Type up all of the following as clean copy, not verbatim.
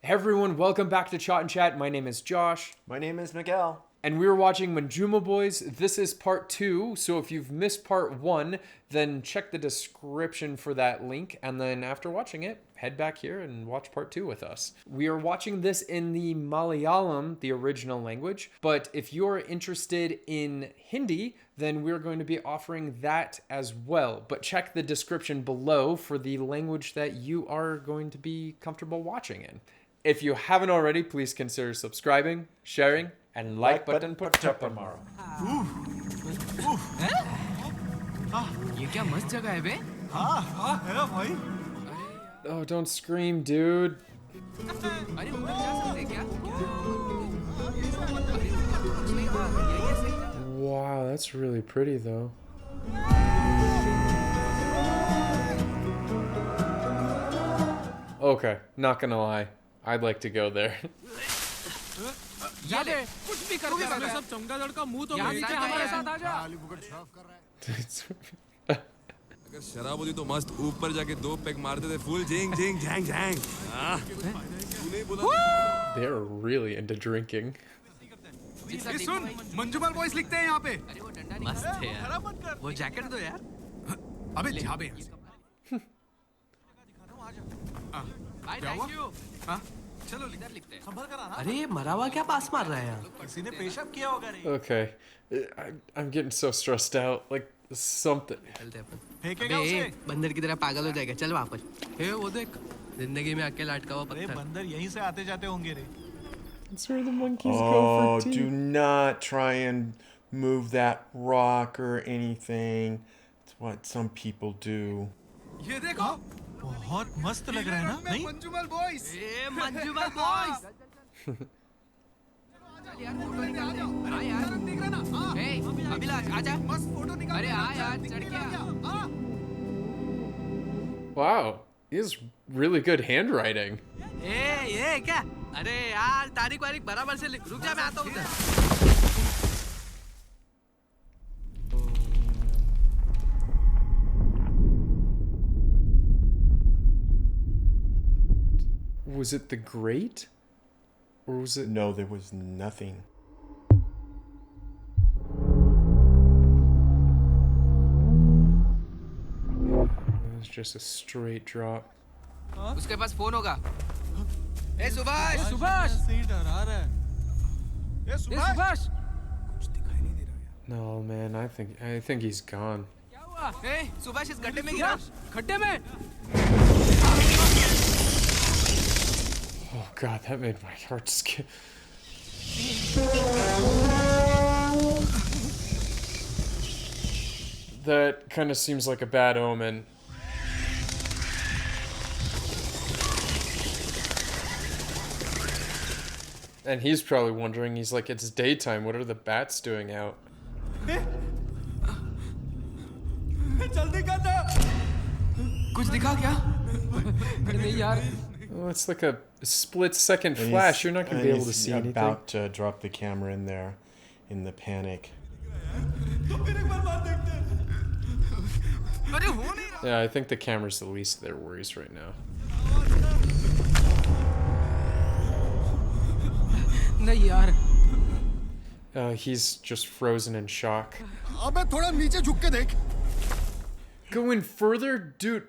Hey everyone, welcome back to ChaatNChat. My name is Josh. My name is Miguel. And we're watching Manjummel Boys. This is part 2, so if you've missed part 1, then check the description for that link, and then after watching it, head back here and watch part 2 with us. We are watching this in the Malayalam, the original language, but if you're interested in Hindi, then we're going to be offering that as well. But check the description below for the language that you are going to be comfortable watching in. If you haven't already, please consider subscriing, sharing, and like button पर चप्पल मारो. ये क्या मस्त जगह है बे? हाँ है भाई. Oh, don't scream, dude. अरे ऊपर जा सकते क्या? Wow, that's really pretty though. Okay, not gonna lie. I'd like to go there. याद है कुछ भी कर सकता है. सब चमगादड़ का मुंह तो नीचे हमारे साथ आ जा. अगर शराब होती तो मस्त ऊपर जाके 2 पैक मारते थे फुल झिंग झिंग Zhang Zhang. They're really into drinking. ये सुन, मंजुमल बॉयज लिखते हैं यहाँ पे. मस्त है यार. वो जैकेट दो यार. अबे जा बे. Thank you. हाँ चलो इधर लिखते हैं. संभल कर आना. अरे मरावा क्या पास मार रहा है यार? किसी ने पेशाब किया होगा रे. Okay, I'm getting so stressed out. Like something. चलते हैं अपन. फेंकेगा उसे. बंदर की तरह पागल हो जाएगा. चल वहाँ पर. ए वो देख. जिंदगी में अकेला अटका हुआ अरे पत्थर. बंदर यहीं से आते जाते होंगे रे. That's where the monkeys go Oh, for tea. do not try and move that rock or anything. It's what some people do. ये देखो. बहुत मस्त लग रहा है ना? नहीं? मंजुमल बॉयज. ए मंजुमल बॉयज. यार फोटो निकाल दो. हाँ यार. दिख रहा ना? ए अभिलाष आजा. मस्त फोटो निकाल. अरे हाँ यार चढ़ गया. Wow, he has really good handwriting. ए ये क्या? अरे यार तारीख वारीख बराबर से लिख. रुक जा मैं आता हूँ उधर. Was it the grate? Or was it... No, there was nothing. It was just a straight drop. उसके पास फोन होगा. ए सुभाष. सुभाष. सही डरा रहा है. ये सुभाष. कुछ दिखाई नहीं दे रहा यार. No, man, I think he's gone. क्या हुआ? ए सुभाष इस गड्ढे में गिरा. खड्डे में. Oh god, that made my heart skip. That kind of seems like a bad omen. And he's probably wondering, he's like, it's daytime, what are the bats doing out? जल्दी कर दे. कुछ दिखा क्या? नहीं यार. Oh, it's like a split-second And flash. he's- You're not going to and be able to he's see anything. about to drop the camera in there in the panic. अरे हो नहीं रहा. Yeah, I think the camera's the least of their worries right now. नहीं यार. He's just frozen in shock. अबे थोड़ा नीचे झुक के देख. Go in further? Dude.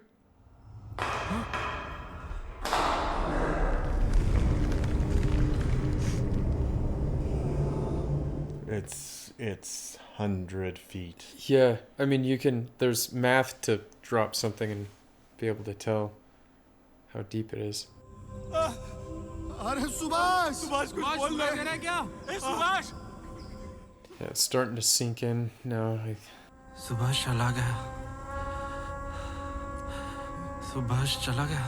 It's 100 feet. Yeah, I mean, you can... There's math to drop something and be able to tell how deep it is. अरे सुभाष. सुभाष कुछ बोल रहा है क्या? ए Subhash. Yeah, it's starting to sink in now. Subhash चला गया. सुभाष चला गया.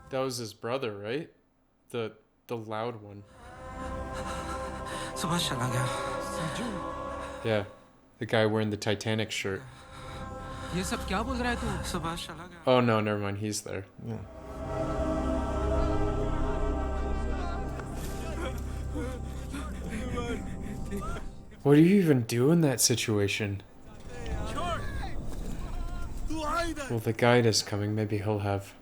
That was his brother, right? The loud one. Subhash चला गया. Yeah, the guy wearing the Titanic shirt. ये सब क्या बोल रहा है तू? सुभाष चला गया. Oh no, never mind, he's there. Yeah. What do you even do in that situation? Well, the guide is coming. Maybe he'll have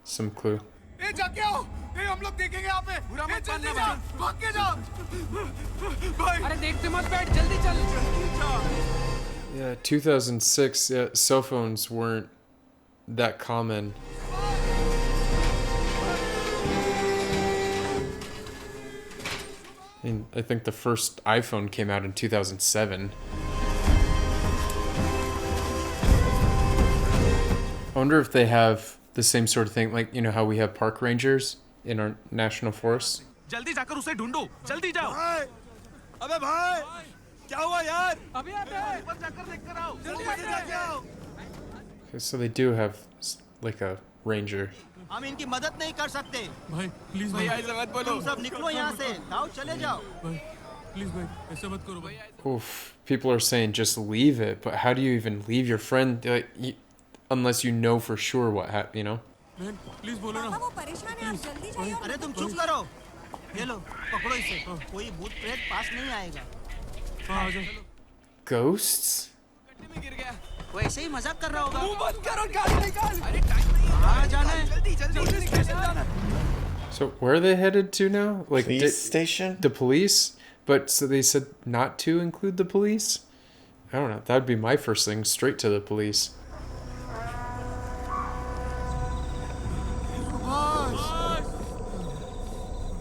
some clue. ए जाके आओ. हम लोग देखेंगे यहाँ पे जल्दी जाओ भाग के जाओ भाई अरे देखते मत बैठ जल्दी चल Yeah, 2006, yeah, cell phones weren't that common. And I think the first iPhone came out in 2007. I wonder if they have the same sort of thing, like, you know, how we have park rangers in our national forests. जल्दी जाकर उसे ढूंढो जल्दी जाओ अबे भाई क्या हुआ यार अभी आते हैं ऊपर जाकर देखकर आओ जल्दी जाके आओ Okay, so they do have like a ranger. हम इनकी मदद नहीं कर सकते भाई प्लीज भैया ऐसे मत बोलो तुम सब निकलो यहाँ से जाओ चले जाओ भाई प्लीज भाई ऐसा मत करो भाई Oof, people are saying just leave it, but how do you even leave your friend unless you know for sure what happened, you know? बहन प्लीज बोलो ना वो परेशान है आप जल्दी जाइए अरे तुम चुप करो ये लो पकड़ो इसे कोई भूत प्रेत पास नहीं आएगा हाँ आ जाओ Ghosts? में गिर गया वो ऐसे ही मजाक कर रहा होगा मुंह बंद करो गाड़ी निकाल अरे टाइम नहीं है कहाँ जाना है जल्दी जल्दी स्टेशन जाना So where are they headed to now? Like Police station? the police? But so they said not to include the police? I don't know. That'd be my first thing, straight to the police.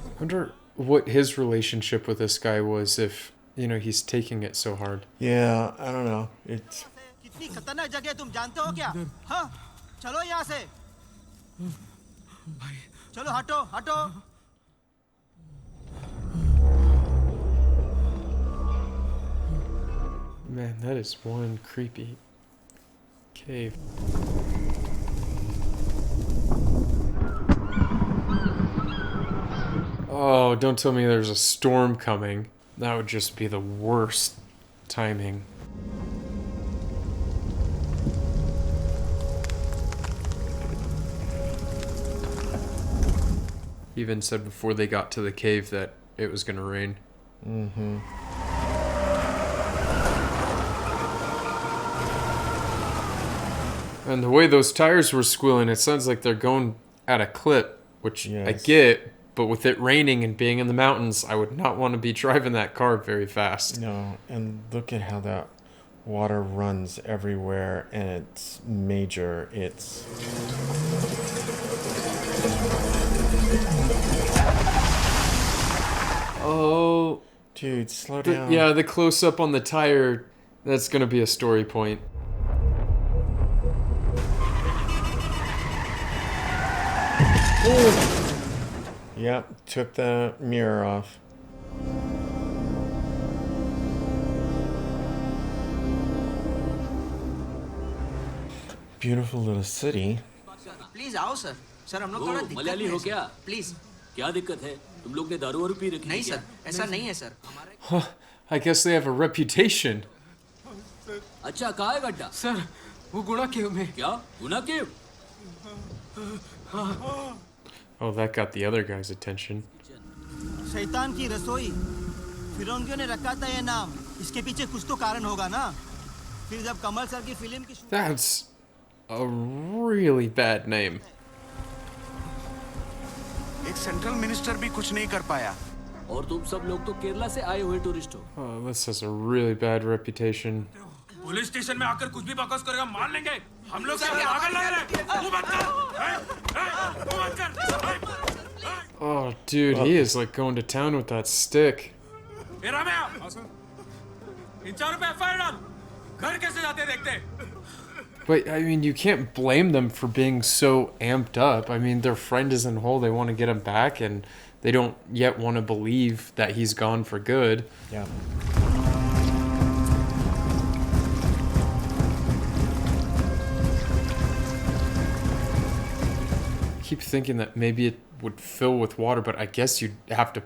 I wonder what his relationship with this guy was if, you know, he's taking it so hard. Yeah, I don't know. It's कितनी खतरनाक जगह है तुम जानते हो क्या हाँ चलो यहाँ से चलो हटो हटो Man, that is one creepy cave. Oh, don't tell me there's a storm coming. That would just be the worst timing. He even said before they got to the cave that it was going to rain. mm-hmm. And the way those tires were squealing, it sounds like they're going at a clip, which I Yes. get, but with it raining and being in the mountains, I would not want to be driving that car very fast. No, and look at how that water runs everywhere, and it's major. It's Oh, dude, slow down. yeah, the close up on the tire, that's going to be a story point. Yep, took the mirror off. Beautiful little city. Please आओ sir sir हम लोग थोड़ा दिक्कत मलयाली में हो हैं, क्या sir. Please क्या दिक्कत है तुम लोग ने दारू वारू पी रखी नहीं है क्या? सर ऐसा नहीं है सर हमारे Huh, I guess they have a reputation. अच्छा कहाँ है गड्ढा सर वो गुणा केव में क्या गुना के Oh, that got the other guy's attention. शैतान की रसोई फिरंगियों ने रखा था ये नाम इसके पीछे कुछ तो कारण होगा ना फिर जब कमल सर की फिल्म की shooting That's a really bad name. एक सेंट्रल मिनिस्टर भी कुछ नहीं कर पाया और तुम सब लोग तो केरला से आए हुए टूरिस्ट हो Oh, this has a really bad reputation. Police station में आकर कुछ भी बकवास करेगा मार लेंगे हम लोग क्या पागल लग रहे हैं मुंह बंद कर मुंह बंद कर Oh, dude, he is like going to town with that stick. ए रामया इन 4 रुपए एफआईआर डाल घर कैसे जाते देखते But, I mean, you can't blame them for being so amped up. I mean, their friend is in a hole. They want to get him back, and they don't yet want to believe that he's gone for good. Yeah. I keep thinking that maybe it would fill with water, but I guess you'd have to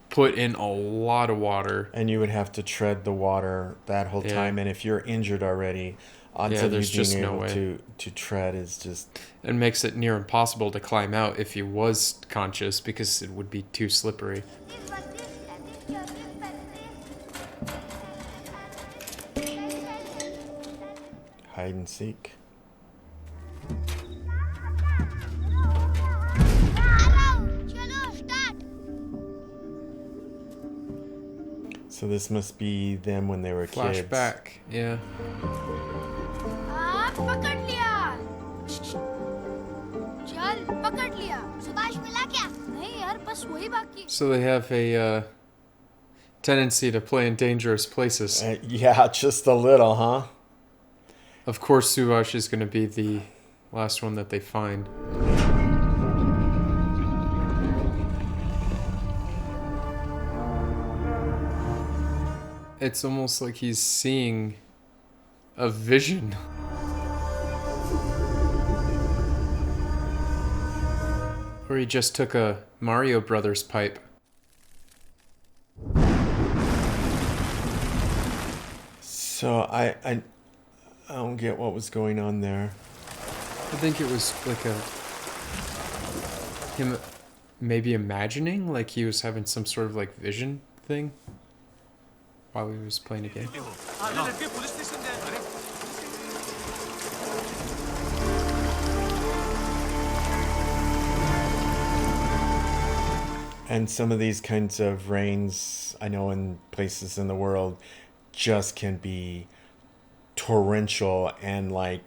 put in a lot of water. And you would have to tread the water that whole Yeah. time. And if you're injured already, odds Yeah, of you there's just being no able way. to tread is just And makes it near impossible to climb out if he was conscious because it would be too slippery. hide and seek. So this must be them when they were kids. Flashback. Yeah. पकड़ लिया चल पकड़ लिया सुभाष मिला क्या नहीं यार बस वही बाकी So they have a tendency to play in dangerous places. Yeah, just a little, huh? Of course, Subhash is going to be the last one that they find. It's almost like he's seeing a vision. Or he just took a Mario Brothers pipe. So I don't get what was going on there. I think it was like him maybe imagining like he was having some sort of like vision thing while he was playing a game. And some of these kinds of rains, I know in places in the world, just can be torrential and like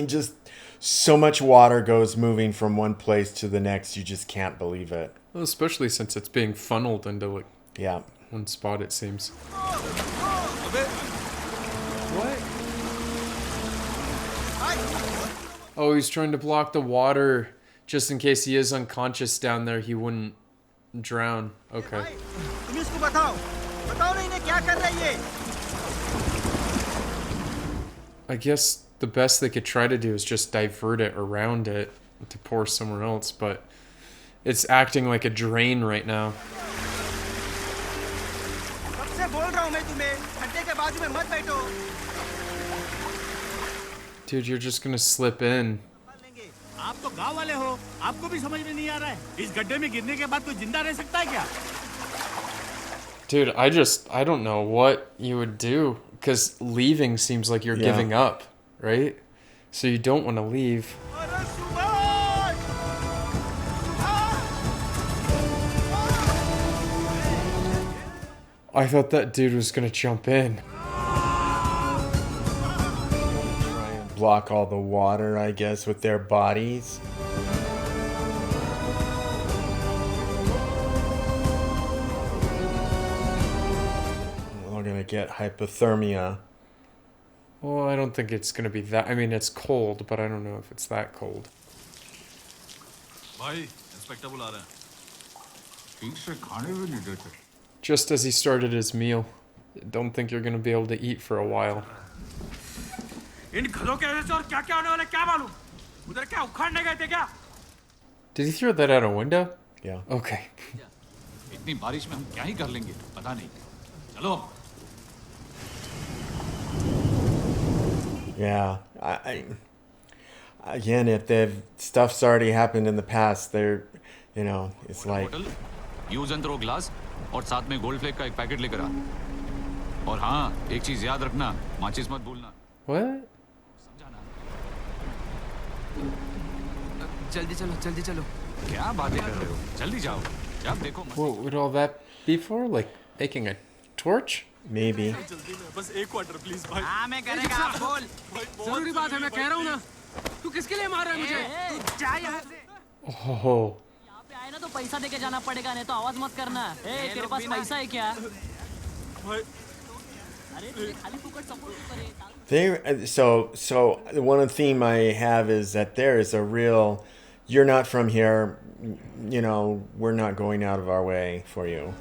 just so much water goes moving from one place to the next, you just can't believe it. Well, especially since it's being funneled into like Yeah. one spot, it seems. What? Oh, he's trying to block the water just in case he is unconscious down there, he wouldn't drown. Okay. तुम इसको बताओ बताओ ना इन्हें क्या कर रही है I guess the best they could try to do is just divert it around it to pour somewhere else, but it's acting like a drain right now. कब से बोल रहा हूँ मैं तुम्हें खड्डे के बाजू में मत बैठो Dude, you're just gonna slip in. आप तो गांव वाले हो आपको भी समझ में नहीं आ रहा है इस गड्ढे में गिरने के बाद कोई जिंदा रह सकता है क्या Dude, I don't know what you would do, because leaving seems like you're giving up, right? So you don't want to leave. I thought that dude was gonna jump in. Try and block all the water, I guess, with their bodies. We're gonna get hypothermia. Well, I don't think it's gonna be that. I mean, it's cold, but I don't know if it's that cold. भाई inspector बुला रहे हैं ठीक से खाने भी नहीं देते Just as he started his meal. Don't think you're gonna be able to eat for a while. इन घरों के वजह से और क्या क्या होने वाला क्या मालूम उधर क्या उखाड़ने गए थे क्या Did he throw that out a window? Yeah. Okay. इतनी बारिश में हम क्या ही कर लेंगे पता नहीं चलो Yeah. Again, if the stuff's already happened in the past, they're, it's like. Hotel use and throw glass और साथ में गोल्ड फ्लेक का एक पैकेट लेकर आ और हाँ एक चीज याद रखना माचिस मत भूलना What? जल्दी चलो क्या बातें कर रहे हो जल्दी जाओ जब देखो What would all that be for? Like making a torch? Maybe. बस एक क्वार्टर प्लीज भाई हाँ मैं करेगा आप बोल जरूरी बात है मैं कह रहा हूँ ना तू किसके लिए मार रहा है मुझे तू जा यहाँ से Oh. यहाँ पे आए ना तो पैसा देके जाना पड़ेगा नहीं तो आवाज मत करना ए तेरे पास पैसा है क्या अरे तुझे खाली फुकट सपोर्ट करे So one of the theme I have is that there is a real, you're not from here, we're not going out of our way for you.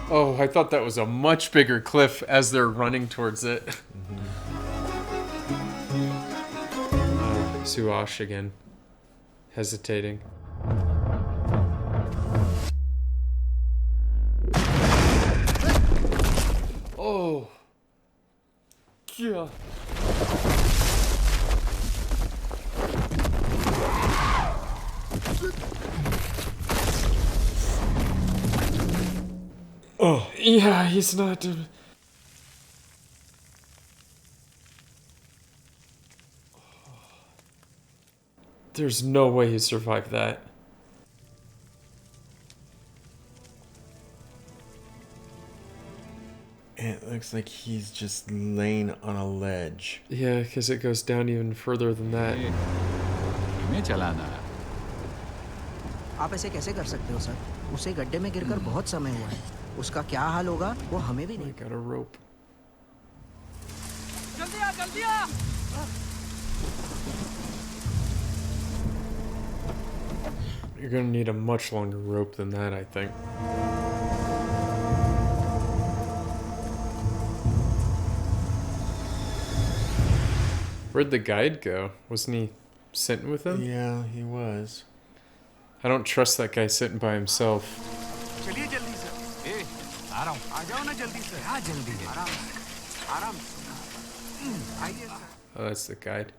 Oh, I thought that was a much bigger cliff as they're running towards it. Suash again. Hesitating. Oh. Yeah. Oh. Yeah, he's not doing... There's no way he survived that. It looks like he's just laying on a ledge. Yeah, because it goes down even further than that. मैं चलाना है. आप ऐसे कैसे कर सकते हो sir? उसे गड्ढे में गिरकर बहुत समय हुआ है. उसका क्या हाल होगा वो हमें भी नहीं. Got a rope. जल्दी आ, जल्दी आ. You're gonna need a much longer rope than that, I think. Where'd the guide go? Wasn't he sitting with him? Yeah, he was. I don't trust that guy sitting by himself. चलिए जल्दी से. आ रहा हूँ. आ जाओ ना जल्दी से. हाँ जल्दी है. आराम से. आराम से. आइए sir. Oh, that's the guide.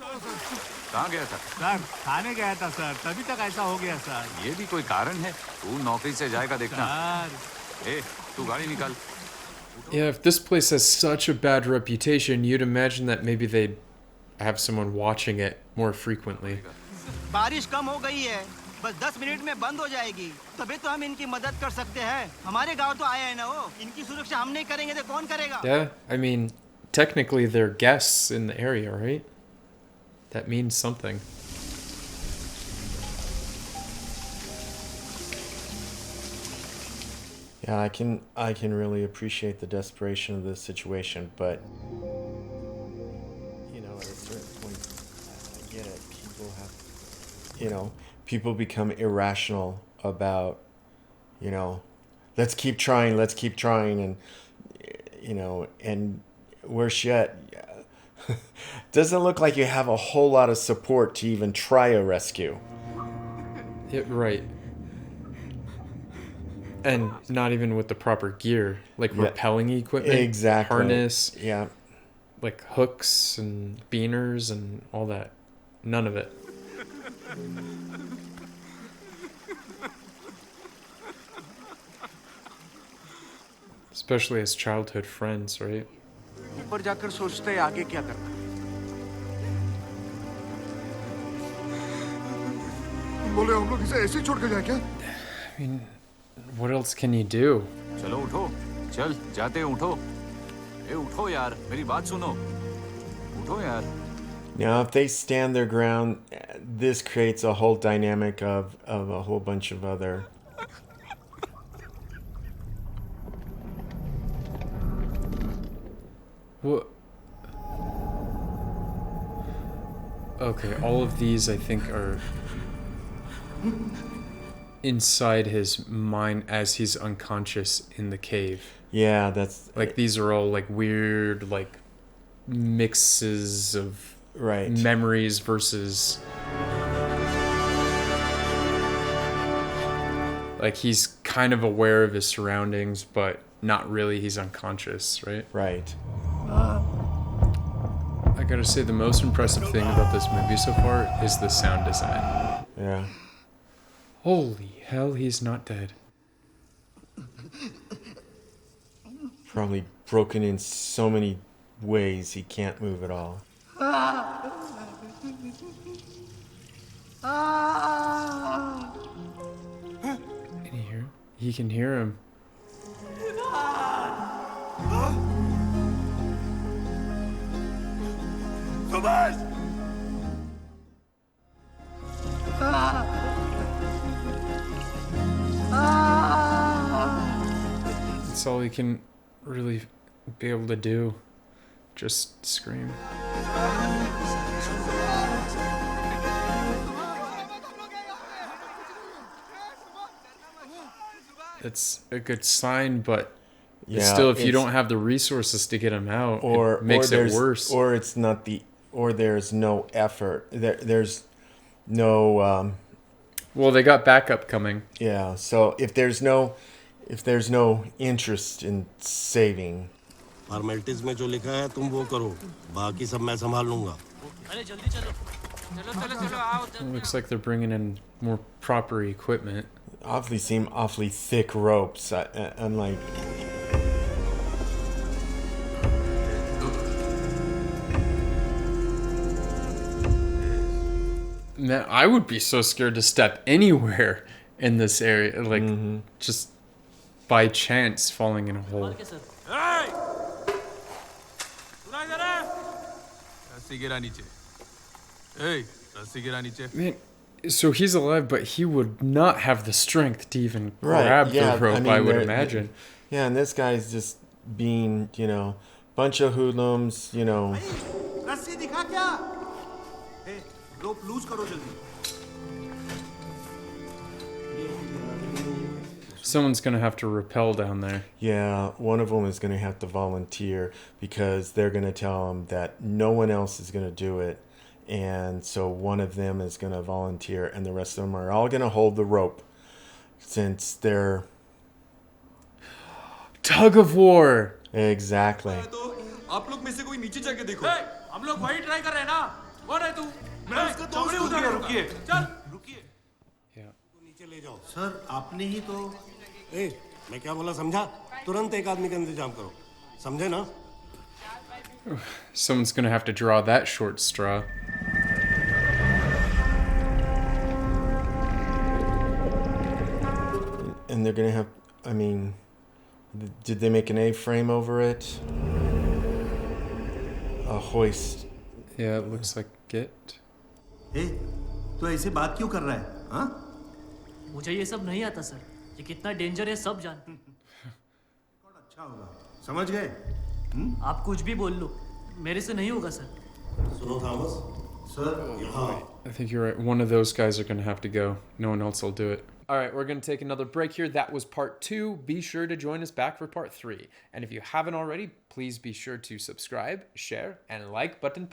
कहाँ गया था? सर खाने गया था सर. तभी तक ऐसा हो गया सर. ये भी कोई कारण है? तू नौकरी से जाएगा देखना. सर. ए, तू गाड़ी निकाल. Yeah, if this place has such a bad reputation, you'd imagine that maybe they'd have someone watching it more frequently. बारिश कम हो गई है. बस 10 मिनट में बंद हो जाएगी. तभी तो हम इनकी मदद कर सकते हैं. हमारे गांव तो आया है ना वो. इनकी सुरक्षा हम नहीं करेंगे तो कौन करेगा? Yeah, I mean, technically they're guests in the area, right? That means something. Yeah, I can really appreciate the desperation of this situation, but you know, at a certain point, I get it. People have, you know, people become irrational about, you know, let's keep trying, and you know, and worse yet, doesn't look like you have a whole lot of support to even try a rescue. Yeah, right. And not even with the proper gear, like rappelling equipment, exactly, harness, yeah, like hooks and beaners and all that. None of it. Especially as childhood friends, right? ऊपर जाकर सोचते हैं आगे क्या करना. बोले हम लोग इसे ऐसे ही छोड़ के जाए क्या? I mean, what else can you do? चलो उठो. चल जाते हैं उठो. ए उठो यार. मेरी बात सुनो. उठो यार. Now, if they stand their ground, this creates a whole dynamic of a whole bunch of other. What? Okay, all of these I think are inside his mind as he's unconscious in the cave. Yeah, that's like these are all like weird like mixes of memories versus like he's kind of aware of his surroundings but not really. He's unconscious, right? Right. I gotta say the most impressive thing about this movie so far is the sound design. Yeah. Holy hell, he's not dead. Probably broken in so many ways he can't move at all. Can you hear him? He can hear him. Subhash! That's all he can really be able to do. Just scream. It's a good sign, but still, if you don't have the resources to get him out, it makes it worse. Or it's not or there's no effort. There's no. Well, they got backup coming. Yeah, so if there's no interest in saving. Formalities में जो लिखा है तुम वो करो, बाकी सब मैं संभाल लूंगा. अरे जल्दी चलो. चलो आओ. It looks like they're bringing in more proper equipment. Obviously seem awfully thick ropes. I'm like. Man, I would be so scared to step anywhere in this area, like just by chance falling in a hole. Man, so he's alive, but he would not have the strength to even grab the rope, I would imagine. Yeah, and this guy's just being, you know, bunch of hoodlums, you know. Someone's gonna have to rappel down there. Yeah, one of them is gonna have to volunteer because they're gonna tell him that no one else is gonna do it. And so one of them is going to volunteer and the rest of them are all going to hold the rope since they're... Tug of war! Exactly. Sir आपने ही तो मैं क्या बोला समझा तुरंत एक आदमी का इंतजाम करो समझे ना Someone's gonna have to draw that short straw. And they're gonna have, I mean, did they make an A-frame over it? A hoist. Yeah, it looks like it. Hey, तो ऐसे बात क्यों कर रहा है? हाँ? मुझे ये सब नहीं आता सर. ये कितना डेंजर है सब जानते हैं. अच्छा होगा. समझ गए? आप कुछ भी बोल लो, मेरे से नहीं होगा सर. सुनो Thomas, sir. I think you're right. One of those guys are gonna have to go. No one else will do it. All right, we're going to take another break here. That was part 2. Be sure to join us back for part 3. And if you haven't already, please be sure to subscribe, share, and like button.